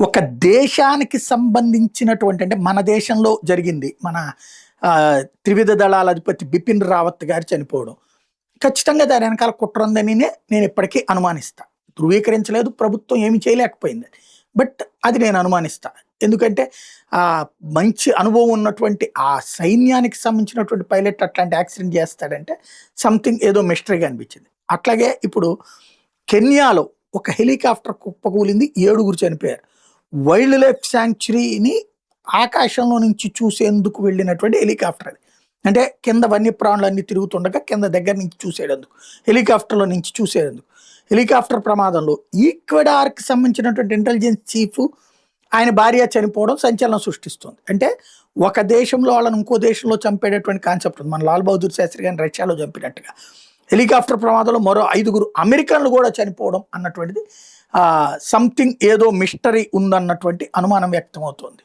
ఒక దేశానికి సంబంధించినటువంటి అంటే మన దేశంలో జరిగింది. మన త్రివిధ దళాల అధిపతి బిపిన్ రావత్ గారు చనిపోవడం. ఖచ్చితంగా దాని వెనకాల కుట్ర ఉందనినే నేను ఇప్పటికీ అనుమానిస్తా. ధృవీకరించలేదు. ప్రభుత్వం ఏమి చేయలేకపోయింది. బట్ అది నేను అనుమానిస్తా. ఎందుకంటే మంచి అనుభవం ఉన్నటువంటి ఆ సైన్యానికి సంబంధించినటువంటి పైలట్ అట్లాంటి యాక్సిడెంట్ చేస్తాడంటే సంథింగ్ ఏదో మిస్టరీగా అనిపించింది. అట్లాగే ఇప్పుడు కెన్యాలో ఒక హెలికాప్టర్ కుప్పకూలింది. 7గురు చనిపోయారు. వైల్డ్ లైఫ్ శాంక్చురీని ఆకాశంలో నుంచి చూసేందుకు వెళ్ళినటువంటి హెలికాప్టర్ అది. అంటే కింద వన్యప్రాణులు అన్ని తిరుగుతుండగా కింద దగ్గర నుంచి చూసేటందుకు, హెలికాప్టర్లో నుంచి చూసేందుకు. హెలికాప్టర్ ప్రమాదంలో ఈక్వెడార్కి సంబంధించినటువంటి ఇంటెలిజెన్స్ చీఫ్ ఆయన భార్య చనిపోవడం సంచలనం సృష్టిస్తుంది. అంటే ఒక దేశంలో వాళ్ళని ఇంకో దేశంలో చంపేటటువంటి కాన్సెప్ట్ ఉంది. మన లాల్ బహదూర్ శాస్త్రి గారిని రష్యాలో చంపినట్టుగా హెలికాప్టర్ ప్రమాదంలో మరో 5గురు అమెరికన్లు కూడా చనిపోవడం అన్నటువంటిది సంథింగ్ ఏదో మిస్టరీ ఉందన్నటువంటి అనుమానం వ్యక్తమవుతోంది.